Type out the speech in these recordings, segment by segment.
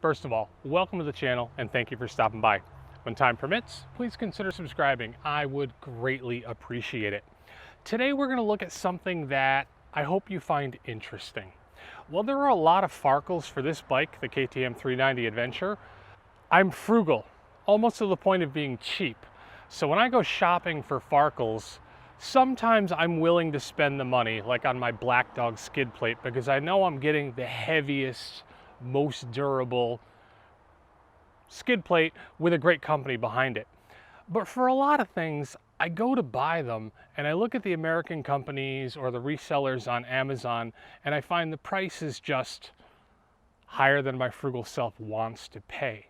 First of all, welcome to the channel and thank you for stopping by. When time permits, please consider subscribing. I would greatly appreciate it. Today we're going to look at something that I hope you find interesting. While there are a lot of farkles for this bike, the KTM 390 Adventure, I'm frugal, almost to the point of being cheap. So when I go shopping for farkles, sometimes I'm willing to spend the money, like on my Black Dog skid plate, because I know I'm getting the heaviest, most durable skid plate with a great company behind it. But for a lot of things, I go to buy them and I look at the American companies or the resellers on Amazon and I find the price is just higher than my frugal self wants to pay.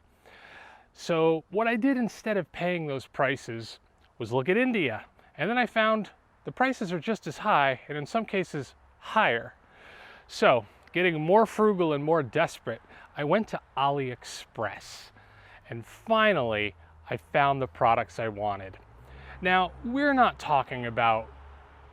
So what I did instead of paying those prices was look at India, and then I found the prices are just as high and in some cases higher. So getting more frugal and more desperate, I went to AliExpress and finally I found the products I wanted. Now, we're not talking about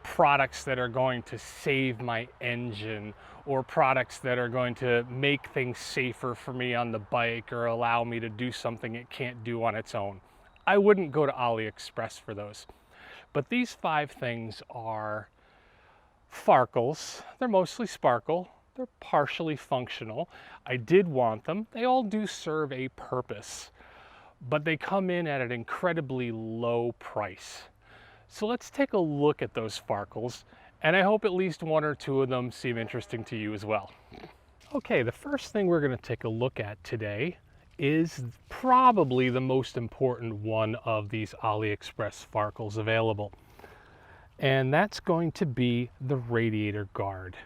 products that are going to save my engine or products that are going to make things safer for me on the bike or allow me to do something it can't do on its own. I wouldn't go to AliExpress for those. But these 5 things are farkles. They're mostly sparkle. They're partially functional. I did want them. They all do serve a purpose, but they come in at an incredibly low price. So let's take a look at those farkles, and I hope at least 1 or 2 of them seem interesting to you as well. Okay, the first thing we're going to take a look at today is probably the most important one of these AliExpress farkles available, and that's going to be the radiator guard.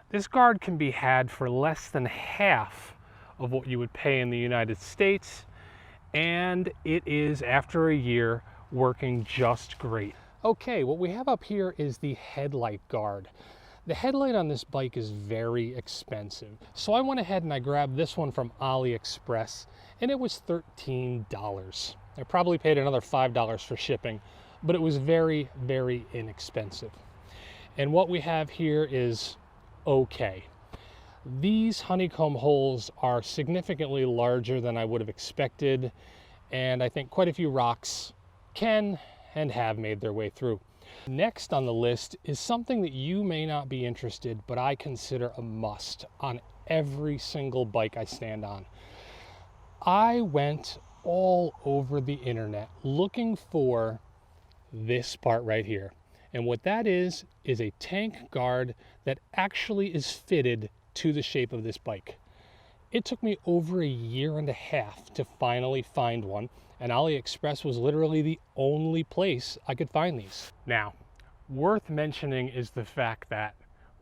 This guard can be had for less than half of what you would pay in the United States, and it is, after a year, working just great. Okay, what we have up here is the headlight guard. The headlight on this bike is very expensive, so I went ahead and I grabbed this one from AliExpress, and it was $13. I probably paid another $5 for shipping, but it was very, very inexpensive. And what we have here is okay. These honeycomb holes are significantly larger than I would have expected, and I think quite a few rocks can and have made their way through. Next on the list is something that you may not be interested, but I consider a must on every single bike I stand on. I went all over the internet looking for this part right here. And what that is a tank guard that actually is fitted to the shape of this bike. It took me over a year and a half to finally find one, and AliExpress was literally the only place I could find these. Now, worth mentioning is the fact that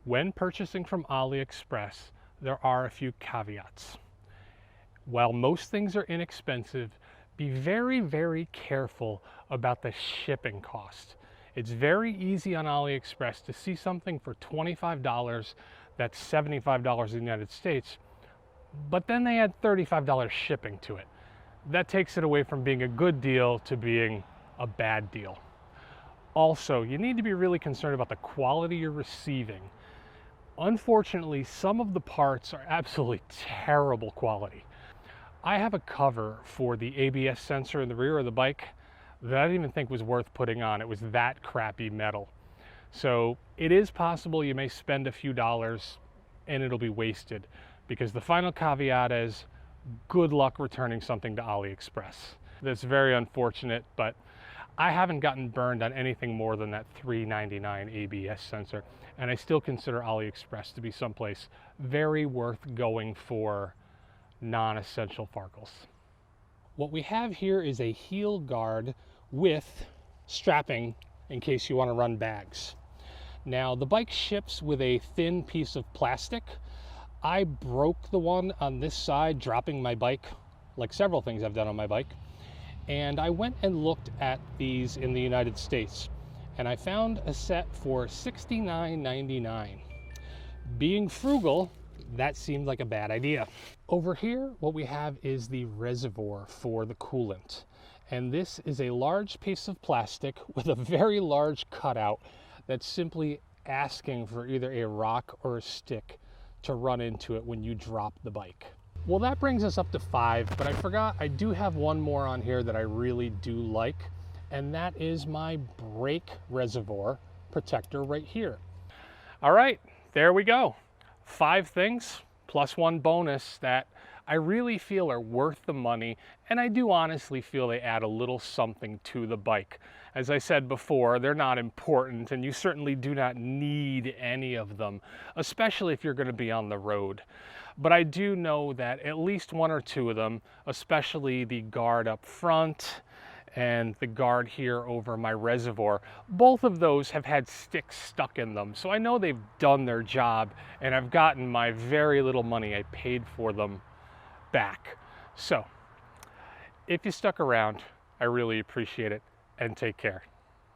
when purchasing from AliExpress, there are a few caveats. While most things are inexpensive, be very, very careful about the shipping cost. It's very easy on AliExpress to see something for $25 that's $75 in the United States, but then they add $35 shipping to it. That takes it away from being a good deal to being a bad deal. Also, you need to be really concerned about the quality you're receiving. Unfortunately, some of the parts are absolutely terrible quality. I have a cover for the ABS sensor in the rear of the bike that I didn't even think was worth putting on. It was that crappy metal. So it is possible you may spend a few dollars and it'll be wasted, because the final caveat is good luck returning something to AliExpress. That's very unfortunate, but I haven't gotten burned on anything more than that $3.99 ABS sensor, and I still consider AliExpress to be someplace very worth going for non-essential farkles. What we have here is a heel guard with strapping in case you want to run bags. Now, the bike ships with a thin piece of plastic. I broke the one on this side dropping my bike, like several things I've done on my bike, and I went and looked at these in the United States, and I found a set for $69.99. Being frugal, that seemed like a bad idea. Over here, what we have is the reservoir for the coolant. And this is a large piece of plastic with a very large cutout that's simply asking for either a rock or a stick to run into it when you drop the bike. Well, that brings us up to 5, but I forgot I do have one more on here that I really do like, and that is my brake reservoir protector right here. All right, there we go. 5 things plus one bonus that I really feel are worth the money, and I do honestly feel they add a little something to the bike. As I said before, they're not important, and you certainly do not need any of them, especially if you're going to be on the road. But I do know that at least 1 or 2 of them, especially the guard up front and the guard here over my reservoir, both of those have had sticks stuck in them. So I know they've done their job, and I've gotten my very little money I paid for them back. So if you stuck around, I really appreciate it, and take care.